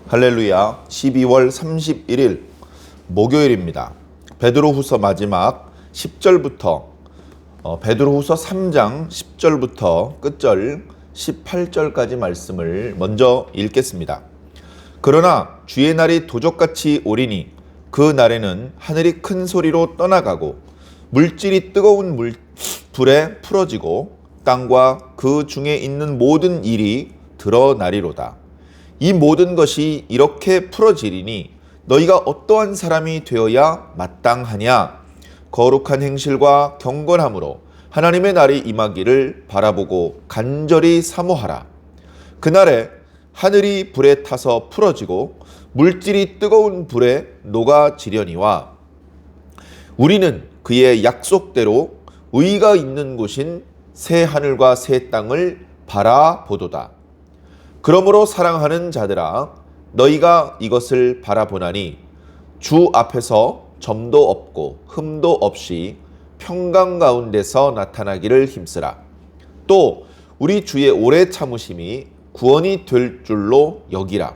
할렐루야. 12월 31일 목요일입니다. 베드로후서 마지막 10절부터 베드로후서 3장 10절부터 끝절 18절까지 말씀을 먼저 읽겠습니다. 그러나 주의 날이 도적같이 오리니 그 날에는 하늘이 큰 소리로 떠나가고 물질이 뜨거운 불에 풀어지고 땅과 그 중에 있는 모든 일이 드러나리로다. 이 모든 것이 이렇게 풀어지리니 너희가 어떠한 사람이 되어야 마땅하냐? 거룩한 행실과 경건함으로 하나님의 날이 임하기를 바라보고 간절히 사모하라. 그날에 하늘이 불에 타서 풀어지고 물질이 뜨거운 불에 녹아지려니와 우리는 그의 약속대로 의가 있는 곳인 새 하늘과 새 땅을 바라보도다. 그러므로 사랑하는 자들아, 너희가 이것을 바라보나니 주 앞에서 점도 없고 흠도 없이 평강 가운데서 나타나기를 힘쓰라. 또 우리 주의 오래 참으심이 구원이 될 줄로 여기라.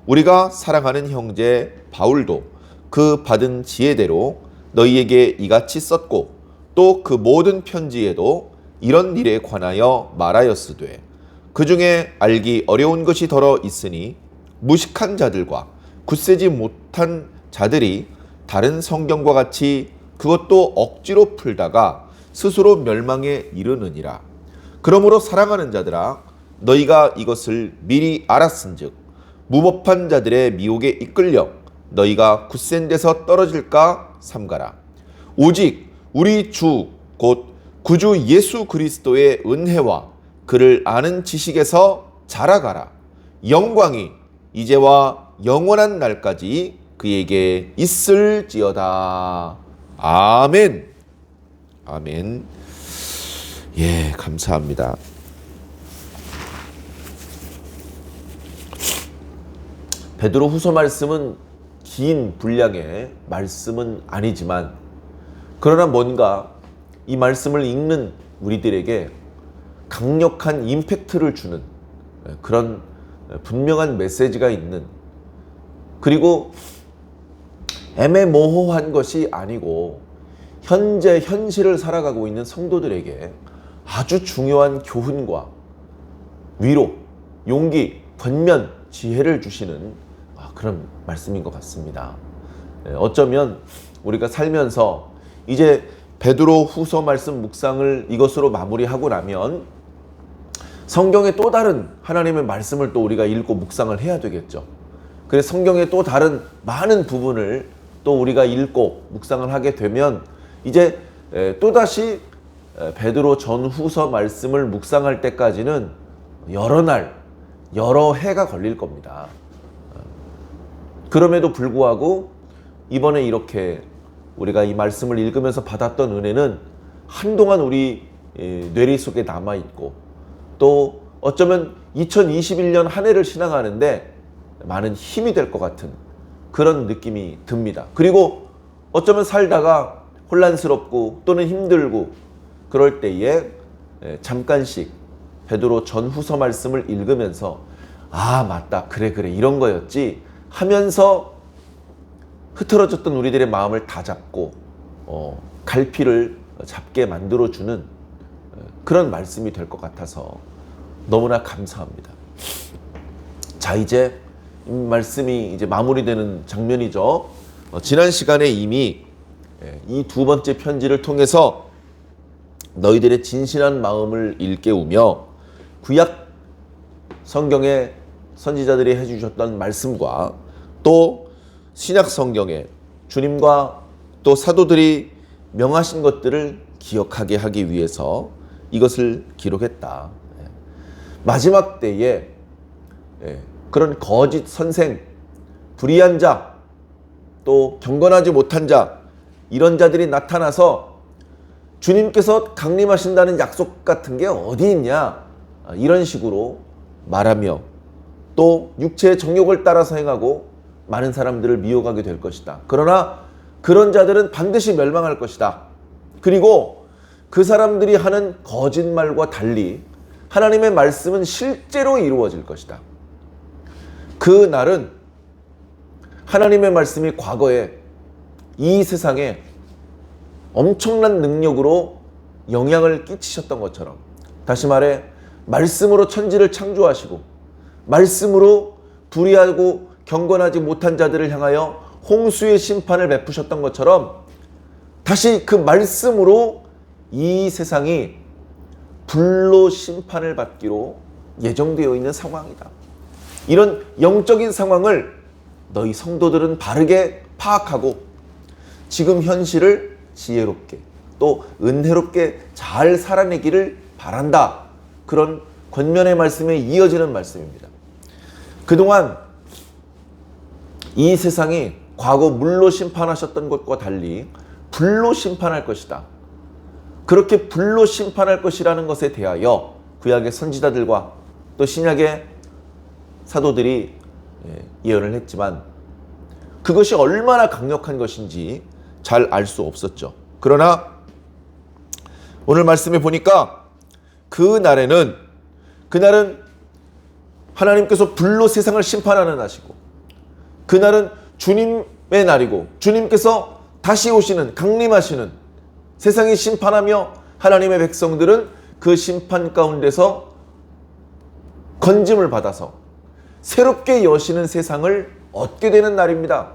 우리가 사랑하는 형제 바울도 그 받은 지혜대로 너희에게 이같이 썼고 또 그 모든 편지에도 이런 일에 관하여 말하였으되 그 중에 알기 어려운 것이 더러 있으니 무식한 자들과 굳세지 못한 자들이 다른 성경과 같이 그것도 억지로 풀다가 스스로 멸망에 이르느니라. 그러므로 사랑하는 자들아, 너희가 이것을 미리 알았은즉 무법한 자들의 미혹에 이끌려 너희가 굳센 데서 떨어질까 삼가라. 오직 우리 주 곧 구주 예수 그리스도의 은혜와 그를 아는 지식에서 자라가라. 영광이 이제와 영원한 날까지 그에게 있을지어다. 아멘. 아멘. 예, 감사합니다. 베드로 후서 말씀은 긴 분량의 말씀은 아니지만 그러나 뭔가 이 말씀을 읽는 우리들에게 강력한 임팩트를 주는 그런 분명한 메시지가 있는, 그리고 애매모호한 것이 아니고 현재 현실을 살아가고 있는 성도들에게 아주 중요한 교훈과 위로, 용기, 권면, 지혜를 주시는 그런 말씀인 것 같습니다. 어쩌면 우리가 살면서 이제 베드로 후서 말씀 묵상을 이것으로 마무리하고 나면 성경의 또 다른 하나님의 말씀을 또 우리가 읽고 묵상을 해야 되겠죠. 그래서 성경의 또 다른 많은 부분을 또 우리가 읽고 묵상을 하게 되면 이제 또다시 베드로 전후서 말씀을 묵상할 때까지는 여러 날, 여러 해가 걸릴 겁니다. 그럼에도 불구하고 이번에 이렇게 우리가 이 말씀을 읽으면서 받았던 은혜는 한동안 우리 뇌리 속에 남아있고 또 어쩌면 2021년 한 해를 지나가는데 많은 힘이 될 것 같은 그런 느낌이 듭니다. 그리고 어쩌면 살다가 혼란스럽고 또는 힘들고 그럴 때에 잠깐씩 베드로 전후서 말씀을 읽으면서 아 맞다 그래 이런 거였지 하면서 흐트러졌던 우리들의 마음을 다잡고 갈피를 잡게 만들어주는 그런 말씀이 될 것 같아서 너무나 감사합니다. 자, 이제 이 말씀이 이제 마무리되는 장면이죠. 지난 시간에 이미 이 두 번째 편지를 통해서 너희들의 진실한 마음을 일깨우며 구약 성경의 선지자들이 해주셨던 말씀과 또 신약 성경에 주님과 또 사도들이 명하신 것들을 기억하게 하기 위해서 이것을 기록했다. 마지막 때에 그런 거짓 선생, 불의한 자, 또 경건하지 못한 자, 이런 자들이 나타나서 주님께서 강림하신다는 약속 같은 게 어디 있냐, 이런 식으로 말하며 또 육체의 정욕을 따라서 행하고 많은 사람들을 미혹하게 될 것이다. 그러나 그런 자들은 반드시 멸망할 것이다. 그리고 그 사람들이 하는 거짓말과 달리 하나님의 말씀은 실제로 이루어질 것이다. 그 날은 하나님의 말씀이 과거에 이 세상에 엄청난 능력으로 영향을 끼치셨던 것처럼, 다시 말해 말씀으로 천지를 창조하시고 말씀으로 불의하고 경건하지 못한 자들을 향하여 홍수의 심판을 베푸셨던 것처럼 다시 그 말씀으로 이 세상이 불로 심판을 받기로 예정되어 있는 상황이다. 이런 영적인 상황을 너희 성도들은 바르게 파악하고 지금 현실을 지혜롭게 또 은혜롭게 잘 살아내기를 바란다. 그런 권면의 말씀에 이어지는 말씀입니다. 그동안 이 세상이 과거 물로 심판하셨던 것과 달리 불로 심판할 것이다. 그렇게 불로 심판할 것이라는 것에 대하여 구약의 선지자들과 또 신약의 사도들이 예언을 했지만 그것이 얼마나 강력한 것인지 잘 알 수 없었죠. 그러나 오늘 말씀에 보니까 그날은 하나님께서 불로 세상을 심판하는 날이고 그날은 주님의 날이고 주님께서 다시 오시는 강림하시는 세상이 심판하며 하나님의 백성들은 그 심판 가운데서 건짐을 받아서 새롭게 여시는 세상을 얻게 되는 날입니다.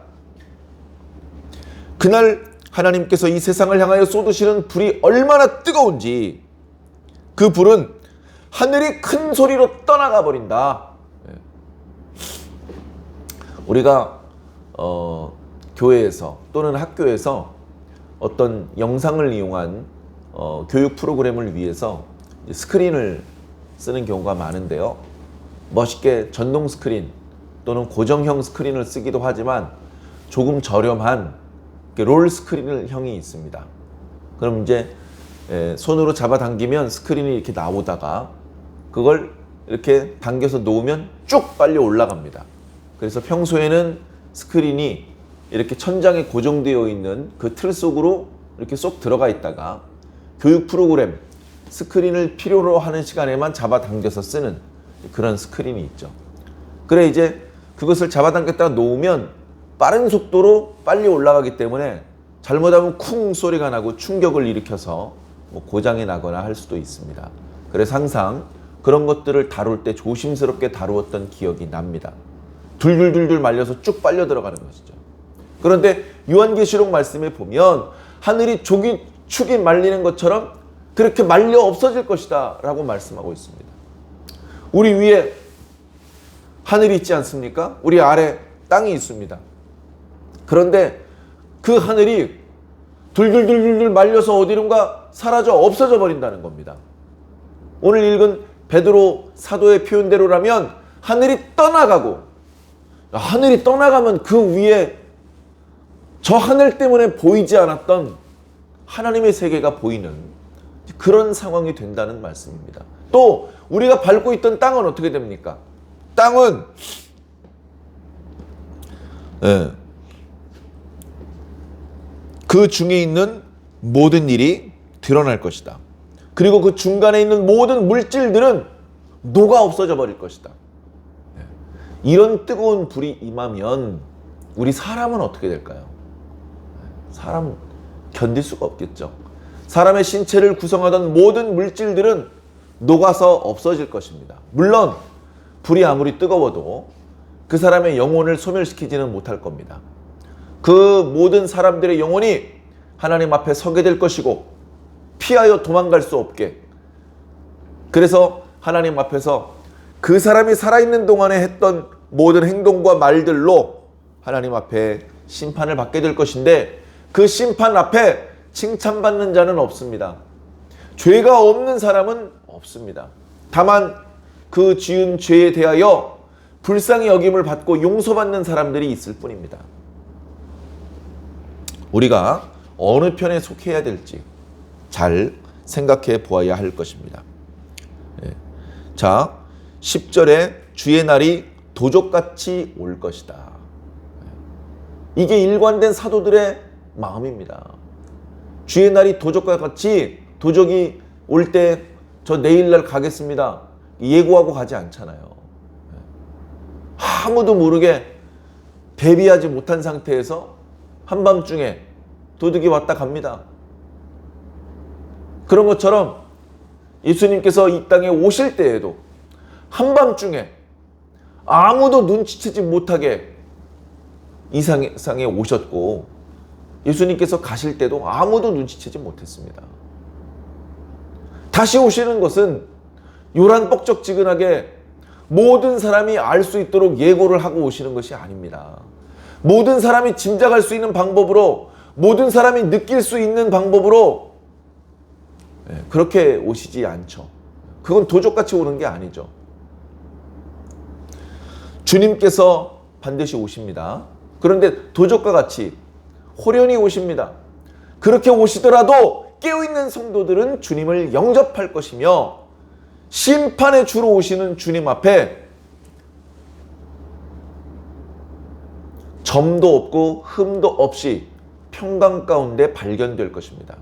그날 하나님께서 이 세상을 향하여 쏟으시는 불이 얼마나 뜨거운지 그 불은 하늘이 큰 소리로 떠나가 버린다. 우리가 교회에서 또는 학교에서 어떤 영상을 이용한 교육 프로그램을 위해서 스크린을 쓰는 경우가 많은데요. 멋있게 전동 스크린 또는 고정형 스크린을 쓰기도 하지만 조금 저렴한 롤 스크린형이 있습니다. 그럼 이제 손으로 잡아당기면 스크린이 이렇게 나오다가 그걸 이렇게 당겨서 놓으면 쭉 빨리 올라갑니다. 그래서 평소에는 스크린이 이렇게 천장에 고정되어 있는 그 틀 속으로 이렇게 쏙 들어가 있다가 교육 프로그램 스크린을 필요로 하는 시간에만 잡아당겨서 쓰는 그런 스크린이 있죠. 그래 이제 그것을 잡아당겼다가 놓으면 빠른 속도로 빨리 올라가기 때문에 잘못하면 쿵 소리가 나고 충격을 일으켜서 고장이 나거나 할 수도 있습니다. 그래서 항상 그런 것들을 다룰 때 조심스럽게 다루었던 기억이 납니다. 둘둘둘둘 말려서 쭉 빨려 들어가는 것이죠. 그런데 요한계시록 말씀에 보면 하늘이 축이 말리는 것처럼 그렇게 말려 없어질 것이다 라고 말씀하고 있습니다. 우리 위에 하늘이 있지 않습니까? 우리 아래 땅이 있습니다. 그런데 그 하늘이 둘둘둘둘 말려서 어디론가 사라져 없어져 버린다는 겁니다. 오늘 읽은 베드로 사도의 표현대로라면 하늘이 떠나가고, 하늘이 떠나가면 그 위에 저 하늘 때문에 보이지 않았던 하나님의 세계가 보이는 그런 상황이 된다는 말씀입니다. 또 우리가 밟고 있던 땅은 어떻게 됩니까? 땅은 그 중에 있는 모든 일이 드러날 것이다. 그리고 그 중간에 있는 모든 물질들은 녹아 없어져 버릴 것이다. 이런 뜨거운 불이 임하면 우리 사람은 어떻게 될까요? 사람은 견딜 수가 없겠죠. 사람의 신체를 구성하던 모든 물질들은 녹아서 없어질 것입니다. 물론 불이 아무리 뜨거워도 그 사람의 영혼을 소멸시키지는 못할 겁니다. 그 모든 사람들의 영혼이 하나님 앞에 서게 될 것이고 피하여 도망갈 수 없게, 그래서 하나님 앞에서 그 사람이 살아있는 동안에 했던 모든 행동과 말들로 하나님 앞에 심판을 받게 될 것인데 그 심판 앞에 칭찬받는 자는 없습니다. 죄가 없는 사람은 없습니다. 다만 그 지은 죄에 대하여 불쌍히 여김을 받고 용서받는 사람들이 있을 뿐입니다. 우리가 어느 편에 속해야 될지 잘 생각해 보아야 할 것입니다. 자, 10절에 주의 날이 도적같이 올 것이다. 이게 일관된 사도들의 마음입니다. 주의 날이 도적과 같이, 도적이 올 때 저 내일날 가겠습니다 예고하고 가지 않잖아요. 아무도 모르게 대비하지 못한 상태에서 한밤중에 도둑이 왔다 갑니다. 그런 것처럼 예수님께서 이 땅에 오실 때에도 한밤중에 아무도 눈치채지 못하게 이 세상에 오셨고, 예수님께서 가실 때도 아무도 눈치채지 못했습니다. 다시 오시는 것은 요란뻑적지근하게 모든 사람이 알 수 있도록 예고를 하고 오시는 것이 아닙니다. 모든 사람이 짐작할 수 있는 방법으로, 모든 사람이 느낄 수 있는 방법으로 그렇게 오시지 않죠. 그건 도적같이 오는 게 아니죠. 주님께서 반드시 오십니다. 그런데 도적과 같이 호련히 오십니다. 그렇게 오시더라도 깨어있는 성도들은 주님을 영접할 것이며, 심판의 주로 오시는 주님 앞에 점도 없고 흠도 없이 평강 가운데 발견될 것입니다.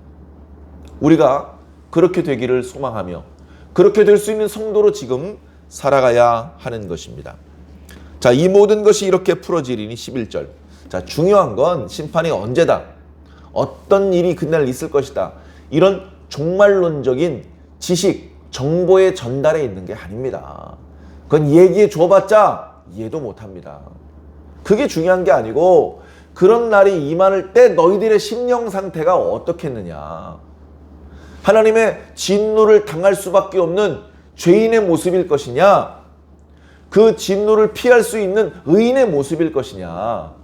우리가 그렇게 되기를 소망하며 그렇게 될 수 있는 성도로 지금 살아가야 하는 것입니다. 자, 이 모든 것이 이렇게 풀어지리니 11절. 자, 중요한 건 심판이 언제다, 어떤 일이 그날 있을 것이다, 이런 종말론적인 지식, 정보의 전달에 있는 게 아닙니다. 그건 얘기해 줘봤자 이해도 못합니다. 그게 중요한 게 아니고, 그런 날이 임할 때 너희들의 심령 상태가 어떻겠느냐, 하나님의 진노를 당할 수밖에 없는 죄인의 모습일 것이냐, 그 진노를 피할 수 있는 의인의 모습일 것이냐.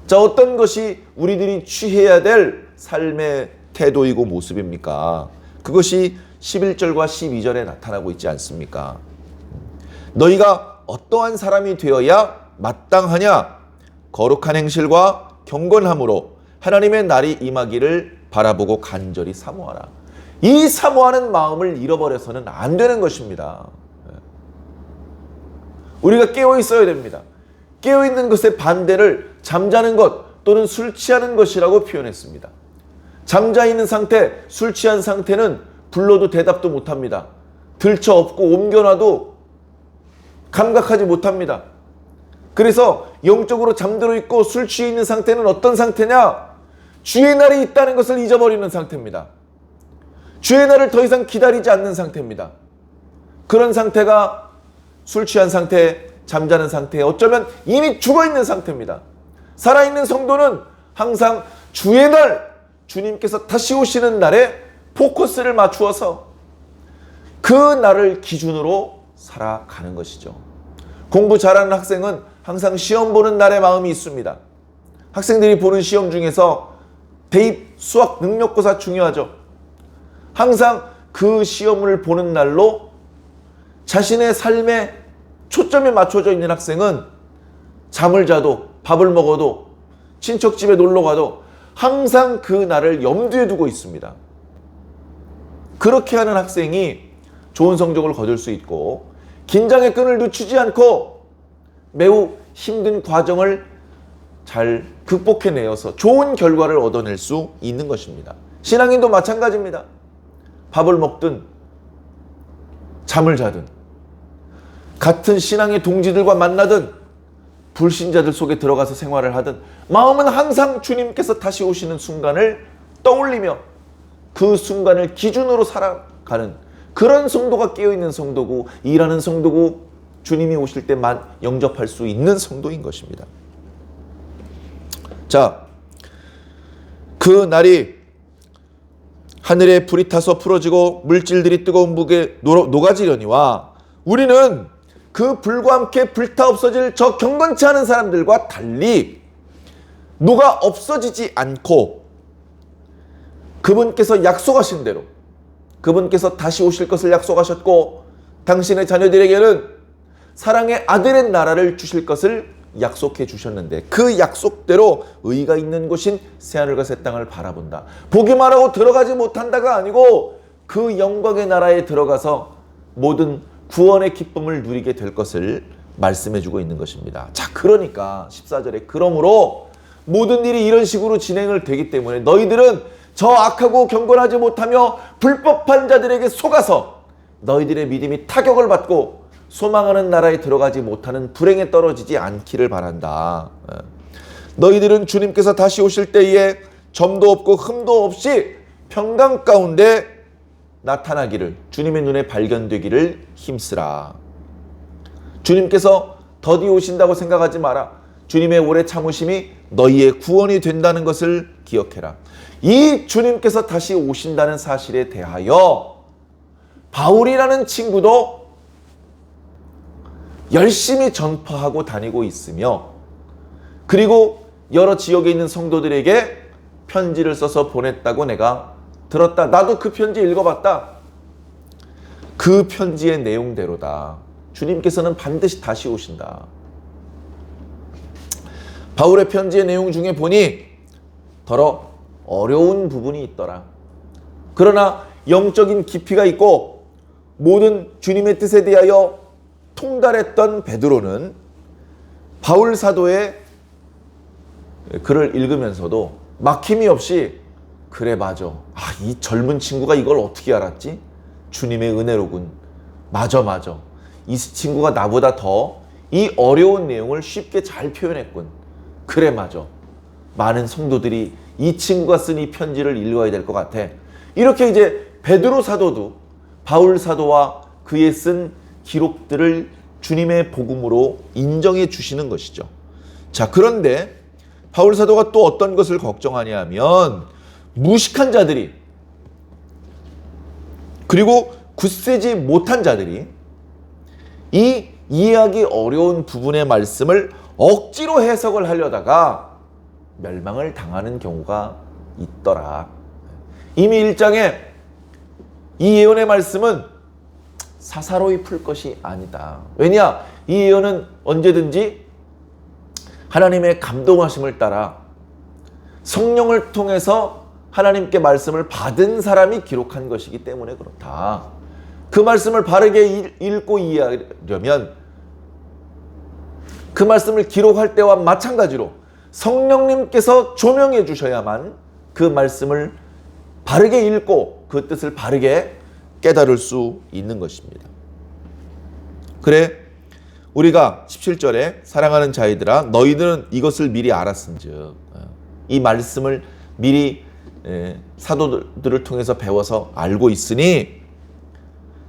자, 어떤 것이 우리들이 취해야 될 삶의 태도이고 모습입니까? 그것이 11절과 12절에 나타나고 있지 않습니까? 너희가 어떠한 사람이 되어야 마땅하냐? 거룩한 행실과 경건함으로 하나님의 날이 임하기를 바라보고 간절히 사모하라. 이 사모하는 마음을 잃어버려서는 안 되는 것입니다. 우리가 깨어 있어야 됩니다. 깨어 있는 것의 반대를 잠자는 것 또는 술 취하는 것이라고 표현했습니다. 잠자 있는 상태, 술 취한 상태는 불러도 대답도 못합니다. 들쳐 업고 옮겨놔도 감각하지 못합니다. 그래서 영적으로 잠들어 있고 술 취해 있는 상태는 어떤 상태냐? 주의 날이 있다는 것을 잊어버리는 상태입니다. 주의 날을 더 이상 기다리지 않는 상태입니다. 그런 상태가 술 취한 상태, 잠자는 상태, 어쩌면 이미 죽어있는 상태입니다. 살아있는 성도는 항상 주의 날, 주님께서 다시 오시는 날에 포커스를 맞추어서 그 날을 기준으로 살아가는 것이죠. 공부 잘하는 학생은 항상 시험 보는 날의 마음이 있습니다. 학생들이 보는 시험 중에서 대입 수학 능력고사 중요하죠. 항상 그 시험을 보는 날로 자신의 삶에 초점이 맞춰져 있는 학생은 잠을 자도 밥을 먹어도 친척 집에 놀러 가도 항상 그 날을 염두에 두고 있습니다. 그렇게 하는 학생이 좋은 성적을 거둘 수 있고, 긴장의 끈을 늦추지 않고 매우 힘든 과정을 잘 극복해내어서 좋은 결과를 얻어낼 수 있는 것입니다. 신앙인도 마찬가지입니다. 밥을 먹든 잠을 자든, 같은 신앙의 동지들과 만나든 불신자들 속에 들어가서 생활을 하든, 마음은 항상 주님께서 다시 오시는 순간을 떠올리며 그 순간을 기준으로 살아가는 그런 성도가 깨어있는 성도고, 일하는 성도고, 주님이 오실 때만 영접할 수 있는 성도인 것입니다. 자, 그 날이 하늘에 불이 타서 풀어지고 물질들이 뜨거운 북에 녹아지려니와, 우리는 그 불과 함께 불타 없어질 저 경건치 않은 사람들과 달리 녹아 없어지지 않고, 그분께서 약속하신 대로, 그분께서 다시 오실 것을 약속하셨고, 당신의 자녀들에게는 사랑의 아들의 나라를 주실 것을 약속해 주셨는데, 그 약속대로 의가 있는 곳인 새하늘과 새 땅을 바라본다. 보기만 하고 들어가지 못한다가 아니고 그 영광의 나라에 들어가서 모든 구원의 기쁨을 누리게 될 것을 말씀해 주고 있는 것입니다. 자, 그러니까 14절에 그러므로 모든 일이 이런 식으로 진행을 되기 때문에 너희들은 저 악하고 경건하지 못하며 불법한 자들에게 속아서 너희들의 믿음이 타격을 받고 소망하는 나라에 들어가지 못하는 불행에 떨어지지 않기를 바란다. 너희들은 주님께서 다시 오실 때에 점도 없고 흠도 없이 평강 가운데 나타나기를, 주님의 눈에 발견되기를 힘쓰라. 주님께서 더디 오신다고 생각하지 마라. 주님의 오래 참으심이 너희의 구원이 된다는 것을 기억해라. 이 주님께서 다시 오신다는 사실에 대하여 바울이라는 친구도 열심히 전파하고 다니고 있으며, 그리고 여러 지역에 있는 성도들에게 편지를 써서 보냈다고 내가 들었다. 나도 그 편지 읽어봤다. 그 편지의 내용대로다. 주님께서는 반드시 다시 오신다. 바울의 편지의 내용 중에 보니 더러 어려운 부분이 있더라. 그러나 영적인 깊이가 있고 모든 주님의 뜻에 대하여 통달했던 베드로는 바울 사도의 글을 읽으면서도 막힘이 없이 그래 맞아. 이 젊은 친구가 이걸 어떻게 알았지? 주님의 은혜로군. 맞아. 이 친구가 나보다 더 이 어려운 내용을 쉽게 잘 표현했군. 그래 맞아. 많은 성도들이 이 친구가 쓴 이 편지를 읽어야 될 것 같아. 이렇게 이제 베드로 사도도 바울 사도와 그의 쓴 기록들을 주님의 복음으로 인정해 주시는 것이죠. 자, 그런데 바울 사도가 또 어떤 것을 걱정하냐 하면 무식한 자들이, 그리고 굳세지 못한 자들이 이 이해하기 어려운 부분의 말씀을 억지로 해석을 하려다가 멸망을 당하는 경우가 있더라. 이미 1장에 이 예언의 말씀은 사사로이 풀 것이 아니다. 왜냐? 이 예언은 언제든지 하나님의 감동하심을 따라 성령을 통해서 하나님께 말씀을 받은 사람이 기록한 것이기 때문에 그렇다. 그 말씀을 바르게 읽고 이해하려면 그 말씀을 기록할 때와 마찬가지로 성령님께서 조명해 주셔야만 그 말씀을 바르게 읽고 그 뜻을 바르게 깨달을 수 있는 것입니다. 그래, 우리가 17절에 사랑하는 자이들아 너희들은 이것을 미리 알았은즉, 이 말씀을 미리 사도들을 통해서 배워서 알고 있으니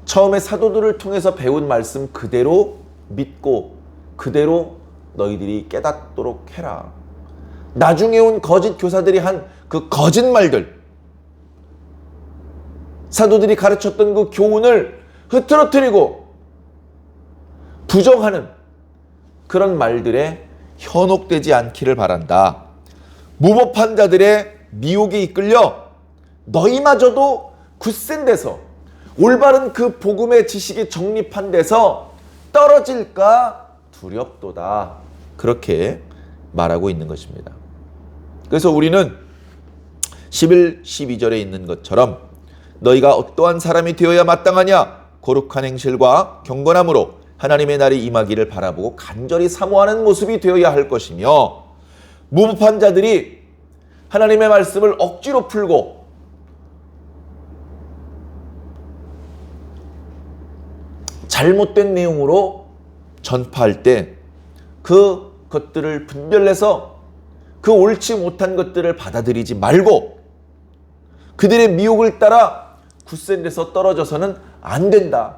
처음에 사도들을 통해서 배운 말씀 그대로 믿고 그대로 너희들이 깨닫도록 해라. 나중에 온 거짓 교사들이 한 그 거짓말들, 사도들이 가르쳤던 그 교훈을 흐트러뜨리고 부정하는 그런 말들에 현혹되지 않기를 바란다. 무법한 자들의 미혹에 이끌려 너희마저도 굳센 데서, 올바른 그 복음의 지식이 정립한 데서 떨어질까 두렵도다. 그렇게 말하고 있는 것입니다. 그래서 우리는 11, 12절에 있는 것처럼 너희가 어떠한 사람이 되어야 마땅하냐? 거룩한 행실과 경건함으로 하나님의 날이 임하기를 바라보고 간절히 사모하는 모습이 되어야 할 것이며, 무법한 자들이 하나님의 말씀을 억지로 풀고 잘못된 내용으로 전파할 때 그것들을 분별해서 그 옳지 못한 것들을 받아들이지 말고 그들의 미혹을 따라 굳센 데서 떨어져서는 안 된다.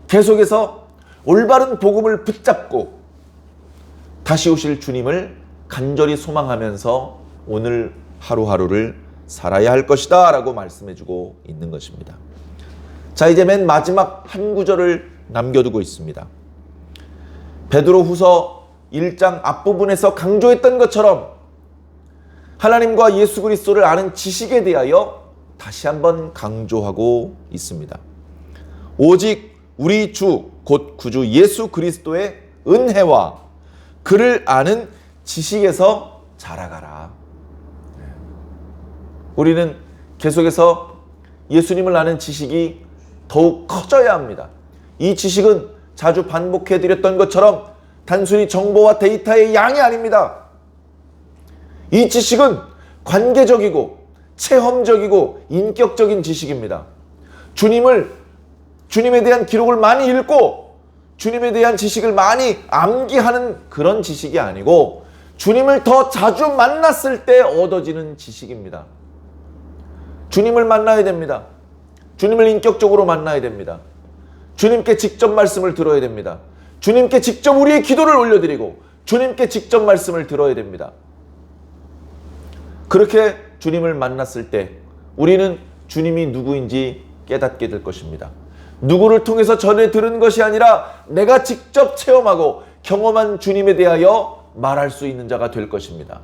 계속해서 올바른 복음을 붙잡고 다시 오실 주님을 간절히 소망하면서 오늘 하루하루를 살아야 할 것이다 라고 말씀해주고 있는 것입니다. 자, 이제 맨 마지막 한 구절을 남겨두고 있습니다. 베드로후서 1장 앞부분에서 강조했던 것처럼 하나님과 예수 그리스도를 아는 지식에 대하여 다시 한번 강조하고 있습니다. 오직 우리 주 곧 구주 예수 그리스도의 은혜와 그를 아는 지식에서 자라가라. 우리는 계속해서 예수님을 아는 지식이 더욱 커져야 합니다. 이 지식은 자주 반복해드렸던 것처럼 단순히 정보와 데이터의 양이 아닙니다. 이 지식은 관계적이고 체험적이고 인격적인 지식입니다. 주님에 대한 기록을 많이 읽고 주님에 대한 지식을 많이 암기하는 그런 지식이 아니고 주님을 더 자주 만났을 때 얻어지는 지식입니다. 주님을 만나야 됩니다. 주님을 인격적으로 만나야 됩니다. 주님께 직접 말씀을 들어야 됩니다. 주님께 직접 우리의 기도를 올려드리고 주님께 직접 말씀을 들어야 됩니다. 그렇게 주님을 만났을 때 우리는 주님이 누구인지 깨닫게 될 것입니다. 누구를 통해서 전해 들은 것이 아니라 내가 직접 체험하고 경험한 주님에 대하여 말할 수 있는 자가 될 것입니다.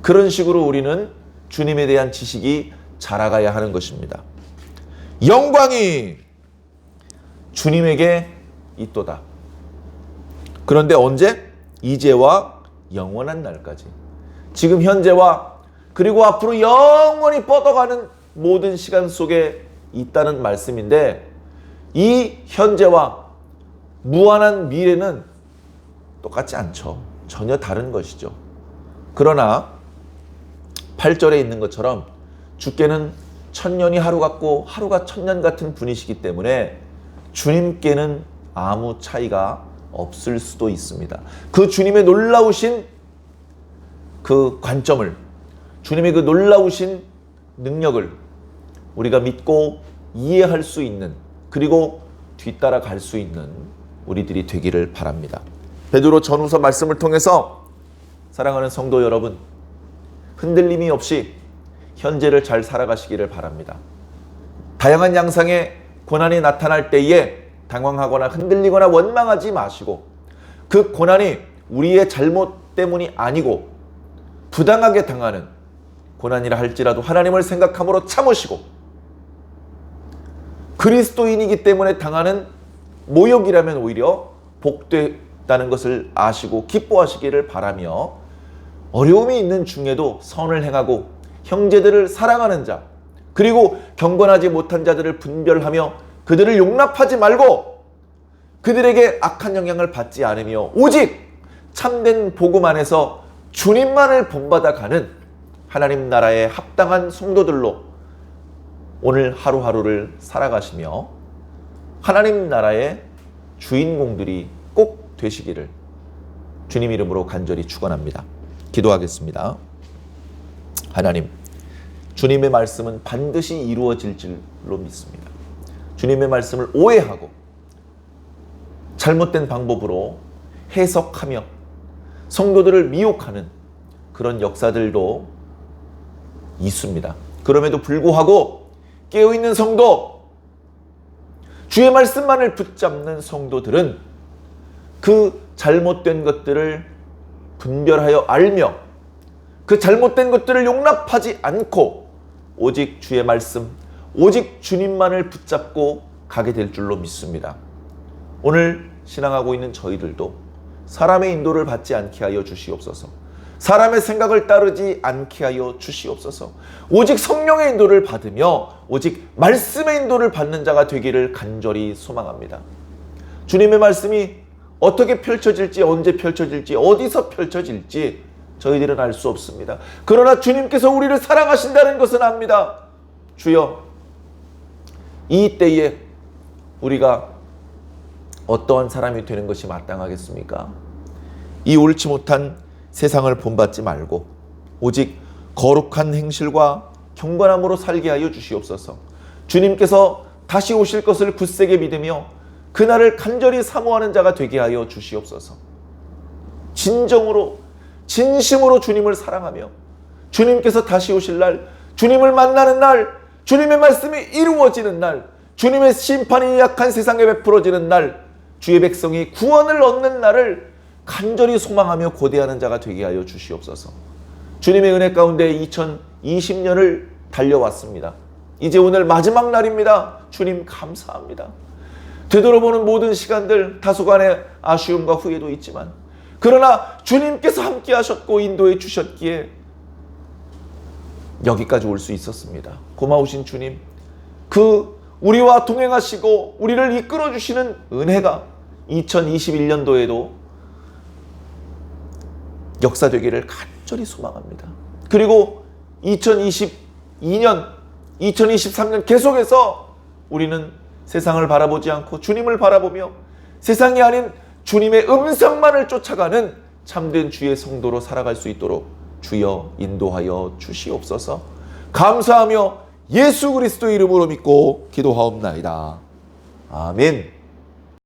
그런 식으로 우리는 주님에 대한 지식이 자라가야 하는 것입니다. 영광이 주님에게 있도다. 그런데 언제? 이제와 영원한 날까지. 지금 현재와 그리고 앞으로 영원히 뻗어가는 모든 시간 속에 있다는 말씀인데 이 현재와 무한한 미래는 똑같지 않죠. 전혀 다른 것이죠. 그러나 8절에 있는 것처럼 주께는 천년이 하루 같고 하루가 천년 같은 분이시기 때문에 주님께는 아무 차이가 없을 수도 있습니다. 그 주님의 놀라우신 그 관점을, 주님의 그 놀라우신 능력을 우리가 믿고 이해할 수 있는, 그리고 뒤따라 갈 수 있는 우리들이 되기를 바랍니다. 베드로 전후서 말씀을 통해서 사랑하는 성도 여러분, 흔들림이 없이 현재를 잘 살아가시기를 바랍니다. 다양한 양상의 고난이 나타날 때에 당황하거나 흔들리거나 원망하지 마시고 그 고난이 우리의 잘못 때문이 아니고 부당하게 당하는 고난이라 할지라도 하나님을 생각함으로 참으시고 그리스도인이기 때문에 당하는 모욕이라면 오히려 복되다는 것을 아시고 기뻐하시기를 바라며 어려움이 있는 중에도 선을 행하고 형제들을 사랑하는 자, 그리고 경건하지 못한 자들을 분별하며 그들을 용납하지 말고 그들에게 악한 영향을 받지 않으며 오직 참된 복음 안에서 주님만을 본받아가는 하나님 나라에 합당한 성도들로 오늘 하루하루를 살아가시며 하나님 나라의 주인공들이 꼭 되시기를 주님 이름으로 간절히 축원합니다. 기도하겠습니다. 하나님, 주님의 말씀은 반드시 이루어질 줄로 믿습니다. 주님의 말씀을 오해하고 잘못된 방법으로 해석하며 성도들을 미혹하는 그런 역사들도 있습니다. 그럼에도 불구하고 깨어있는 성도, 주의 말씀만을 붙잡는 성도들은 그 잘못된 것들을 분별하여 알며 그 잘못된 것들을 용납하지 않고 오직 주의 말씀, 오직 주님만을 붙잡고 가게 될 줄로 믿습니다. 오늘 신앙하고 있는 저희들도 사람의 인도를 받지 않게 하여 주시옵소서. 사람의 생각을 따르지 않게 하여 주시옵소서. 오직 성령의 인도를 받으며 오직 말씀의 인도를 받는 자가 되기를 간절히 소망합니다. 주님의 말씀이 어떻게 펼쳐질지, 언제 펼쳐질지, 어디서 펼쳐질지 저희들은 알 수 없습니다. 그러나 주님께서 우리를 사랑하신다는 것은 압니다. 주여, 이 때에 우리가 어떠한 사람이 되는 것이 마땅하겠습니까? 이 옳지 못한 세상을 본받지 말고 오직 거룩한 행실과 경건함으로 살게 하여 주시옵소서. 주님께서 다시 오실 것을 굳세게 믿으며 그날을 간절히 사모하는 자가 되게 하여 주시옵소서. 진정으로 진심으로 주님을 사랑하며 주님께서 다시 오실 날, 주님을 만나는 날, 주님의 말씀이 이루어지는 날, 주님의 심판이 약한 세상에 베풀어지는 날, 주의 백성이 구원을 얻는 날을 간절히 소망하며 고대하는 자가 되게 하여 주시옵소서. 주님의 은혜 가운데 2020년을 달려왔습니다. 이제 오늘 마지막 날입니다. 주님 감사합니다. 되돌아보는 모든 시간들 다소간의 아쉬움과 후회도 있지만 그러나 주님께서 함께 하셨고 인도해 주셨기에 여기까지 올 수 있었습니다. 고마우신 주님, 그 우리와 동행하시고 우리를 이끌어 주시는 은혜가 2021년도에도 역사되기를 간절히 소망합니다. 그리고 2022년, 2023년 계속해서 우리는 세상을 바라보지 않고 주님을 바라보며 세상이 아닌 주님의 음성만을 쫓아가는 참된 주의 성도로 살아갈 수 있도록 주여 인도하여 주시옵소서. 감사하며 예수 그리스도 이름으로 믿고 기도하옵나이다. 아멘.